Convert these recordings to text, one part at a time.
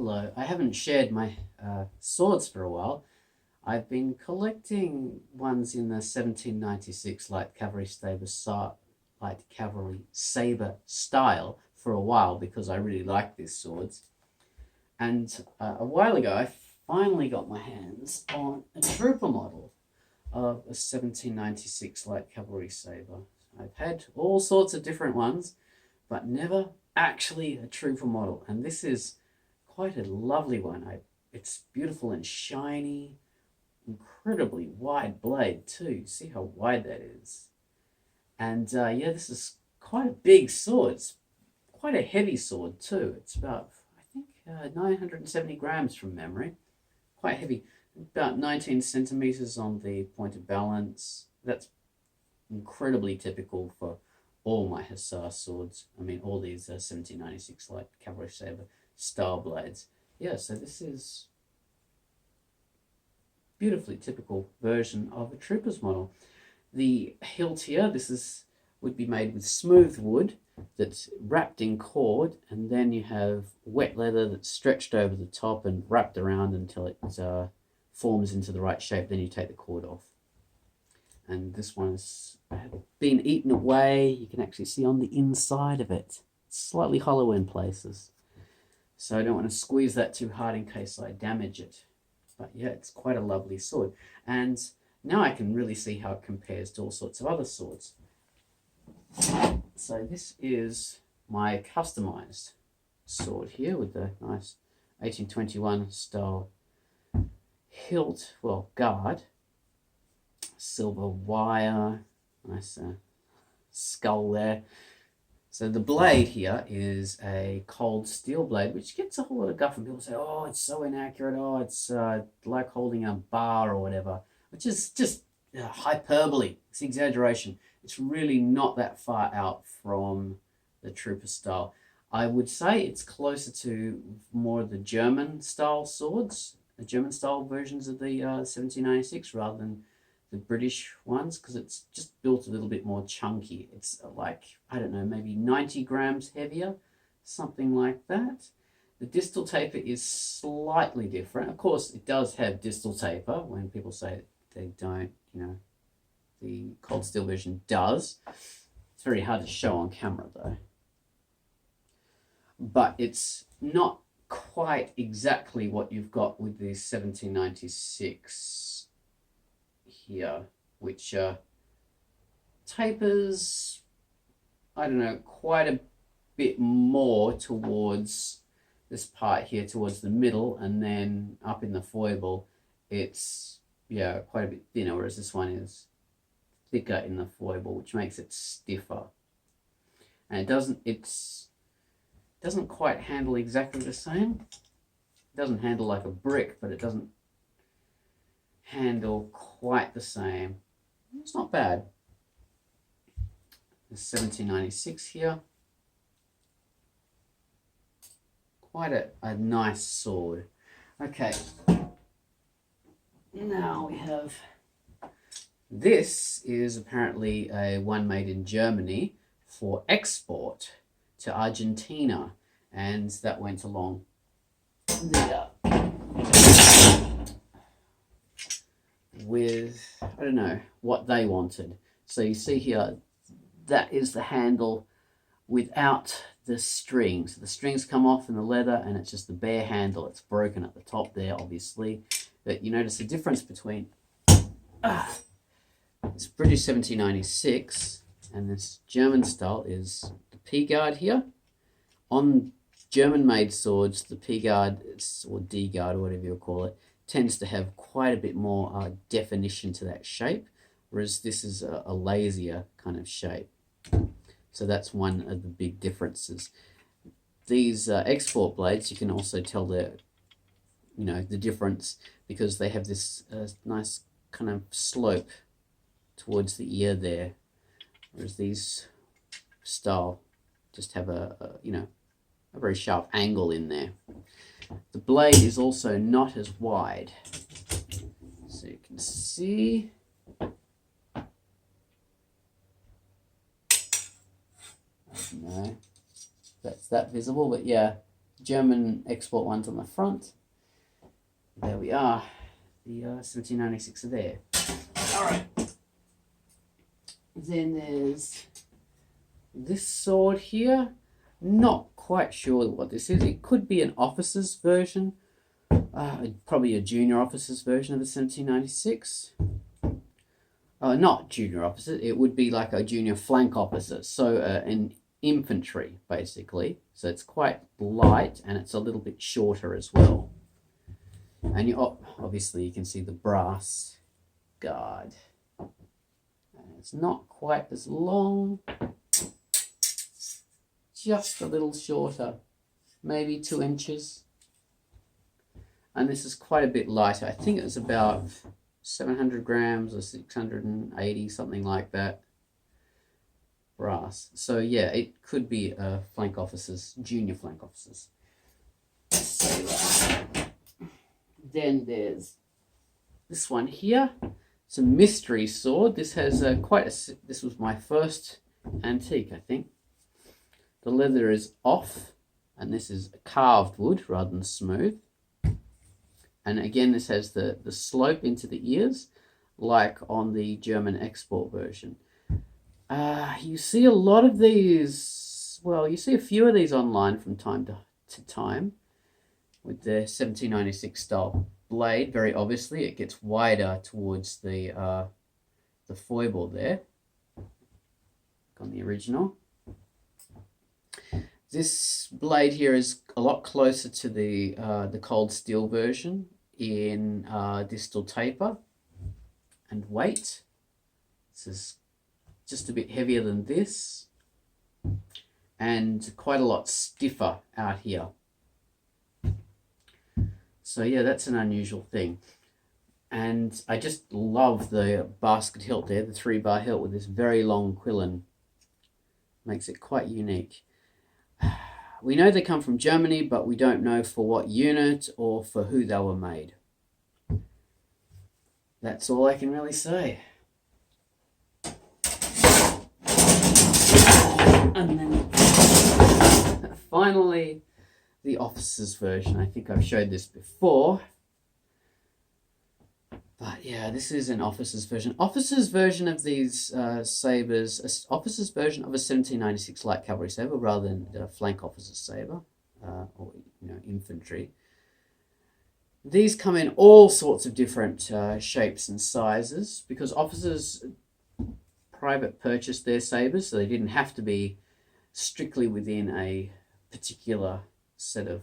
Hello, I haven't shared my swords for a while. I've been collecting ones in the 1796 light cavalry saber style for a while because I really like these swords. And a while ago, I finally got my hands on a trooper model of a 1796 light cavalry saber. I've had all sorts of different ones, but never actually a trooper model. And this is quite a lovely one. It's beautiful and shiny, incredibly wide blade too. See how wide that is. And yeah, this is quite a big sword. It's quite a heavy sword too. It's about, I think, 970 grams from memory. Quite heavy. About 19 centimeters on the point of balance. That's incredibly typical for all my hussar swords. I mean, all these 1796 light cavalry saber style blades. Yeah, so this is beautifully typical version of a trooper's model. The hilt here, would be made with smooth wood that's wrapped in cord, and then you have wet leather that's stretched over the top and wrapped around until it forms into the right shape. Then you take the cord off. And this one's been eaten away. You can actually see on the inside of it. It's slightly hollow in places. So I don't want to squeeze that too hard in case I damage it. But yeah, it's quite a lovely sword. And now I can really see how it compares to all sorts of other swords. So this is my customized sword here with the nice 1821 style hilt, well, guard, silver wire, nice skull there. So the blade here is a cold steel blade, which gets a whole lot of guff, and people say, oh, it's so inaccurate, oh, it's like holding a bar or whatever, which is just hyperbole, it's exaggeration. It's really not that far out from the trooper style. I would say it's closer to more of the German style swords, the German style versions of the 1796 rather than the British ones, because it's just built a little bit more chunky. It's like, I don't know, maybe 90 grams heavier, something like that. The distal taper is slightly different. Of course, it does have distal taper. When people say they don't, the cold steel version does. It's very hard to show on camera though. But it's not quite exactly what you've got with the 1796 here, which tapers, I don't know, quite a bit more towards this part here, towards the middle, and then up in the foible it's, yeah, quite a bit thinner, whereas this one is thicker in the foible, which makes it stiffer. And it doesn't quite handle exactly the same. It doesn't handle like a brick, but it doesn't handle quite the same. It's not bad. The 1796 here. Quite a nice sword. Okay. Now we have, this is apparently a one made in Germany for export to Argentina, and that went along there with, I don't know what they wanted. So you see here, that is the handle without the strings. The strings come off in the leather and it's just the bare handle. It's broken at the top there, obviously. But you notice the difference between this British 1796 and this German style is the P-guard here. On German-made swords, the P-guard, or D-guard, or whatever you call it, tends to have quite a bit more definition to that shape, whereas this is a lazier kind of shape. So that's one of the big differences. These export blades, you can also tell the difference because they have this nice kind of slope towards the ear there, whereas these style just have a very sharp angle in there. The blade is also not as wide, so you can see. No, that's that visible, but yeah, German export ones on the front. There we are. The 1796 are there. All right. Then there's this sword here. Not quite sure what this is. It could be an officer's version. Probably a junior officer's version of the 1796. Not junior officer. It would be like a junior flank officer. So an infantry, basically. So it's quite light and it's a little bit shorter as well. And you obviously you can see the brass guard. And it's not quite as long. Just a little shorter. Maybe 2 inches. And this is quite a bit lighter. I think it was about 700 grams or 680, something like that. Brass. So yeah, it could be flank officers, junior flank officers. Then there's this one here. It's a mystery sword. This has this was my first antique, I think. The leather is off, and this is carved wood rather than smooth. And again, this has the slope into the ears, like on the German export version. You see a lot of these, well, you see a few of these online from time to time with the 1796 style blade. Very obviously, it gets wider towards the foible there, on the original. This blade here is a lot closer to the cold steel version in distal taper and weight. This is just a bit heavier than this and quite a lot stiffer out here. So yeah, that's an unusual thing. And I just love the basket hilt there, the 3-bar hilt with this very long quillen. Makes it quite unique. We know they come from Germany, but we don't know for what unit or for who they were made. That's all I can really say. And then finally, the officer's version. I think I've showed this before. But yeah, this is an officer's version. Officer's version of these sabers, officer's version of a 1796 light cavalry saber rather than a flank officer's saber, or infantry. These come in all sorts of different shapes and sizes because officers private purchased their sabers, so they didn't have to be strictly within a particular set of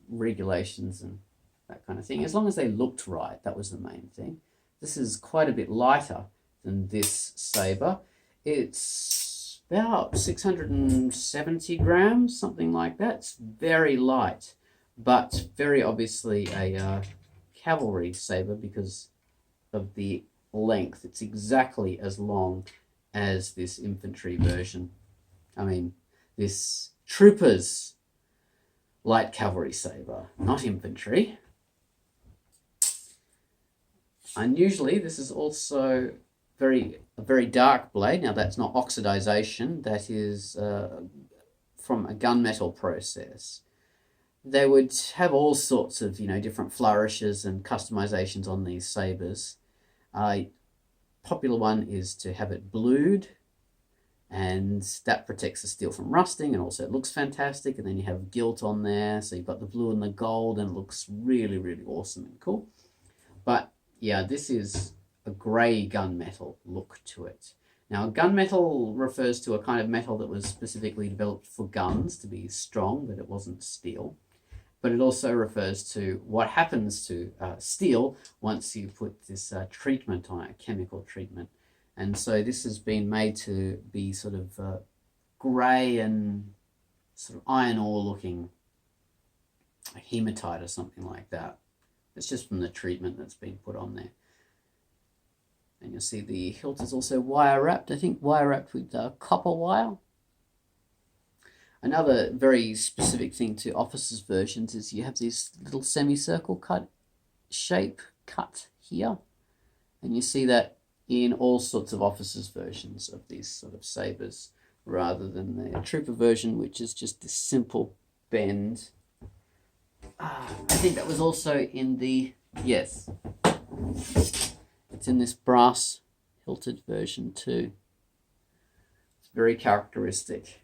regulations and that kind of thing. As long as they looked right, that was the main thing. This is quite a bit lighter than this saber. It's about 670 grams, something like that. It's very light, but very obviously a cavalry saber because of the length. It's exactly as long as this infantry version. I mean, this trooper's light cavalry saber, not infantry. Unusually, this is also a very dark blade. Now, that's not oxidization. That is from a gunmetal process. They would have all sorts of, different flourishes and customizations on these sabers. Popular one is to have it blued, and that protects the steel from rusting, and also it looks fantastic. And then you have gilt on there, so you've got the blue and the gold, and it looks really, really awesome and cool. But yeah, this is a grey gunmetal look to it. Now, gunmetal refers to a kind of metal that was specifically developed for guns to be strong, but it wasn't steel. But it also refers to what happens to steel once you put this treatment on it, chemical treatment. And so this has been made to be sort of grey and sort of iron ore looking, like hematite or something like that. It's just from the treatment that's been put on there. And you'll see the hilt is also wire wrapped. I think wire wrapped with copper wire. Another very specific thing to officers' versions is you have this little semicircle shape cut here. And you see that in all sorts of officers' versions of these sort of sabers, rather than the trooper version, which is just this simple bend I think that was also in the, yes, it's in this brass hilted version too. It's very characteristic.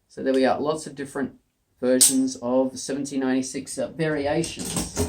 So there we are, lots of different versions of the 1796 variations.